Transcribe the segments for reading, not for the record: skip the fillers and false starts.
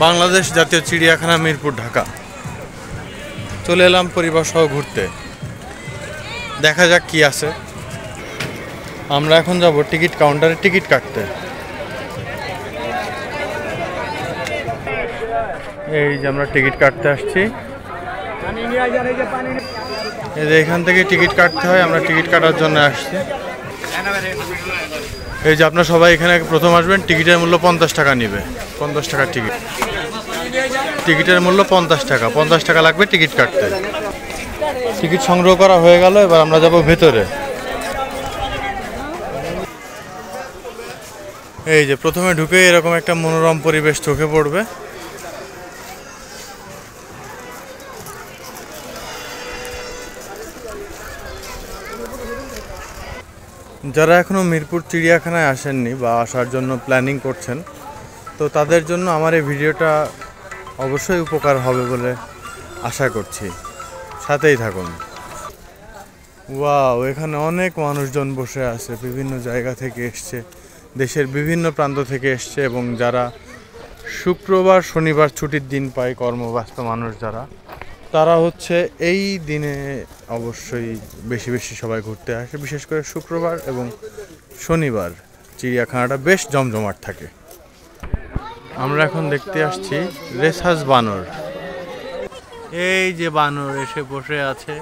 বাংলাদেশ জাতীয় চিড়িয়াখানা মিরপুর ঢাকা। চলে এলাম পরিবার সহ ঘুরতে, দেখা যাক কি আছে। আমরা এখন যাব টিকিট কাউন্টারে টিকিট কাটতে। এই যে আমরা টিকিট কাটতে আসছি, এই যে এখান থেকে টিকিট কাটতে হয়, আমরা টিকিট কাটার জন্য আসছি। এই যে আপনারা সবাই এখানে প্রথম আসবেন, টিকিটের মূল্য 50 টাকা নেবে, 50 টাকার টিকিট। টিকিটের মূল্য 50 টাকা, 50 টাকা লাগবে টিকিট কাটতে। টিকিট সংগ্রহ করা হয়ে গেল, এবার আমরা যাব ভেতরে। এই যে প্রথমে ঢুকে এরকম একটা মনোরম পরিবেশ চোখে পড়বে। যারা এখনো মিরপুর চিড়িয়াখানায় আসেননি বা আসার জন্য প্ল্যানিং করছেন, তো তাদের জন্য আমার এই ভিডিওটা অবশ্যই উপকার হবে বলে আশা করছি। সাথেই থাকুন। ওয়াও, এখানে অনেক মানুষজন বসে আছে, বিভিন্ন জায়গা থেকে এসছে, দেশের বিভিন্ন প্রান্ত থেকে এসছে, এবং যারা শুক্রবার শনিবার ছুটির দিন পায়, কর্মব্যস্ত মানুষ যারা, তারা হচ্ছে এই দিনে অবশ্যই বেশি বেশি সবাই ঘুরতে আসে। বিশেষ করে শুক্রবার এবং শনিবার চিড়িয়াখানাটা বেশ জমজমাট থাকে। আমরা এখন দেখতে আসছি রেসাস বানর। এই যে বানর এসে বসে আছে,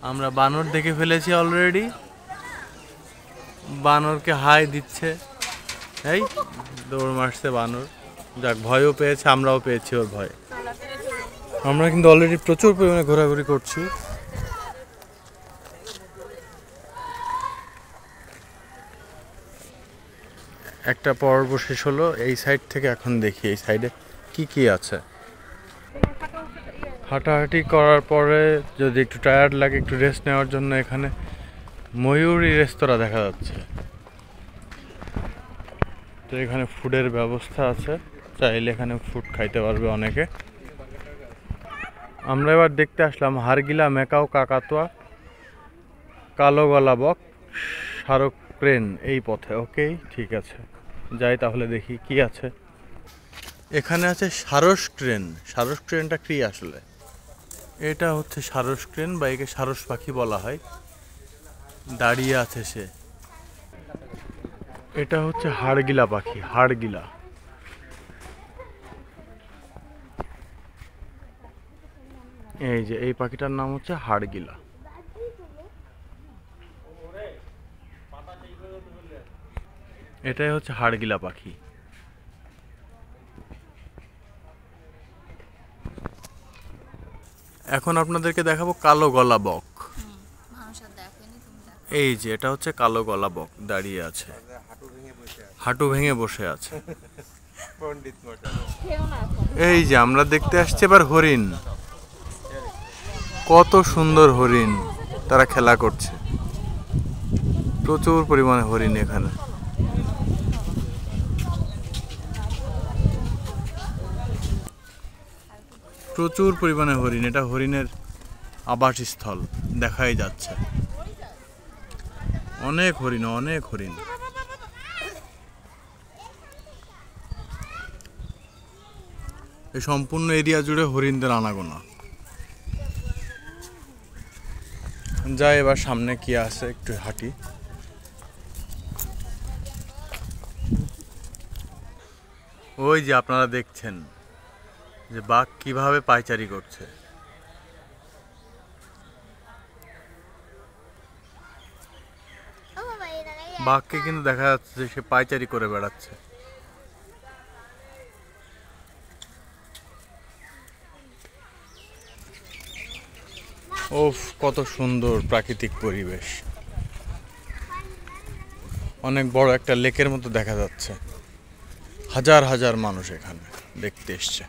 আমরা বানর দেখে ফেলেছি অলরেডি। বানরকে হাই দিচ্ছে, এই দৌড় মারছে বানর। যাক, ভয়ও পেয়েছে, আমরাও পেয়েছি ওর ভয়। আমরা কিন্তু অলরেডি প্রচুর পরিমাণে ঘোরাঘুরি করছি। একটা পর্ব শেষ হলো, এই সাইড থেকে এখন দেখি এই সাইডে কি কি আছে। হাঁটাহাঁটি করার পরে যদি একটু টায়ার্ড লাগে, একটু রেস্ট নেওয়ার জন্য এখানে ময়ূরী রেস্তোরাঁ দেখা যাচ্ছে। তো এখানে ফুডের ব্যবস্থা আছে, চাইলে এখানে ফুড খাইতে পারবে অনেকে। আমরা এবার দেখতে আসলাম হাড়গিলা, ম্যাকাও, কাকাতুয়া, কালো গলা বক, শারক ক্রেন এই পথে। ওকেই, ঠিক আছে, যাই তাহলে দেখি কি আছে। এখানে আছে সারস ক্রেন। সারস ক্রেনটা কি আসলে? এটা হচ্ছে সারস ক্রেন, বা একে সারস পাখি বলা হয়। দাঁড়িয়ে আছে সে। এটা হচ্ছে হাড়গিলা পাখি, হাড়গিলা। এই যে এই পাখিটার নাম হচ্ছে হাড়গিলা। এটাই হচ্ছে হাড়গিলা পাখি। এখন আপনাদেরকে দেখাবো কালো গলা বক। এই যে এটা হচ্ছে কালো গলা বক, দাঁড়িয়ে আছে, হাঁটু ভেঙে বসে আছে। এই যে আমরা দেখতে আসছি এবার হরিণ। কত সুন্দর হরিণ, তারা খেলা করছে। প্রচুর পরিমাণে হরিণ এখানে। প্রচুর পরিমাণে হরিণ, এটা হরিণের আবাসস্থল দেখাই যাচ্ছে। অনেক হরিণ, অনেক হরিণ। এই সম্পূর্ণ এরিয়া জুড়ে হরিণদের আনাগোনা। যাই এবার সামনে কি আছে একটু হাঁটি। ওই যে আপনারা দেখছেন যে বাঘ কিভাবে পায়চারি করছে। বাঘকে কিন্তু দেখা যাচ্ছে যে সে পায়চারি করে বেড়াচ্ছে। ওফ, কত সুন্দর প্রাকৃতিক পরিবেশ। অনেক বড় একটা লেকের মতো দেখা যাচ্ছে। হাজার হাজার মানুষ এখানে দেখতে এসছে।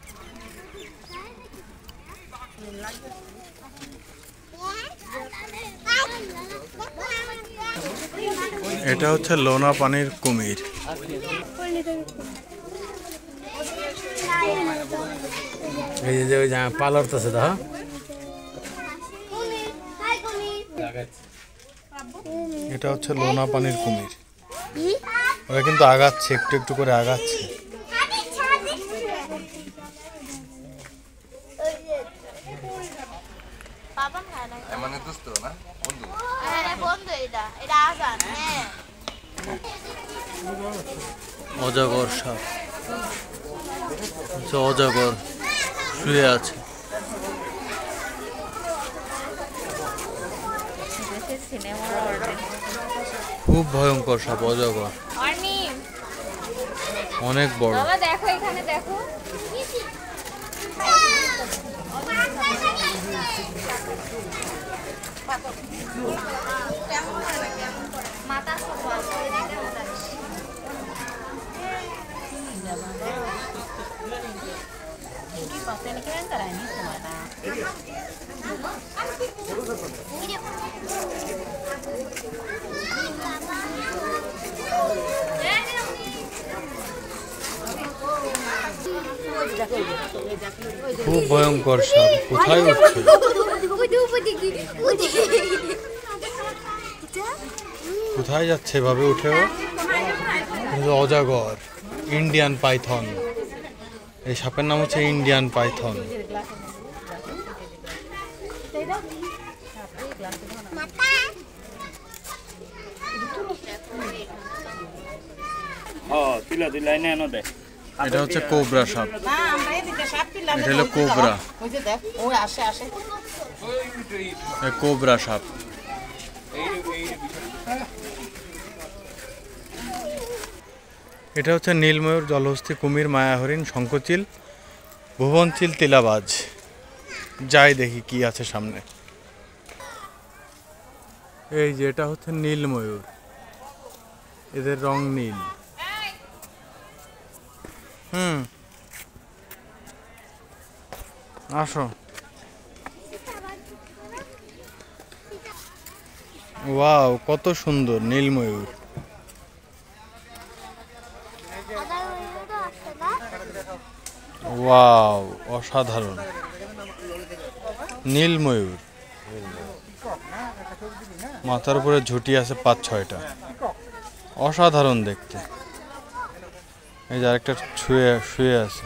এটা হচ্ছে লোনা পানির কুমির। এই যে ওই পালরতেছে দা। এটা হচ্ছে লোনা পানির কুমির। ওরা কিন্তু আগাচ্ছে, একটু একটু করে আগাচ্ছে। মানে দোস্ত না বন্ধু বন্ধু এটা এটা আজান হ্যাঁ অজগর সাপ, অজগর শুয়ে আছে। খুব ভয়ঙ্কর সাপ অজগর, অনেক বড়। দেখো এখানে দেখো মাথা খুব ভয়ঙ্কর সাপ, কোথায় উঠছে? কোথায় যাচ্ছে এভাবে উঠেও? অজগর, ইন্ডিয়ান পাইথন। এই সাপের নাম হচ্ছে ইন্ডিয়ান পাইথন। এটা হচ্ছে কোবরা সাপ, এটা হলো কোবরা, কোবরা সাপ। এটা হচ্ছে নীলময়ূর, জলহস্তী কুমির, মায়াহরিণ, শঙ্খচিল, ভুবনচিল, তিলাবাজ। যাই দেখি কি আছে সামনে। এই যে এটা হচ্ছে নীলময়ূর, এদের রং নীল। আসো। ওয়াও, কত সুন্দর নীলময়ূর। ওয়াও, অসাধারণ নীলময়ূর। মাথার উপরে ঝুঁটি আছে 5-6টা, অসাধারণ দেখতে। এই যে আরেকটা শুয়ে আছে।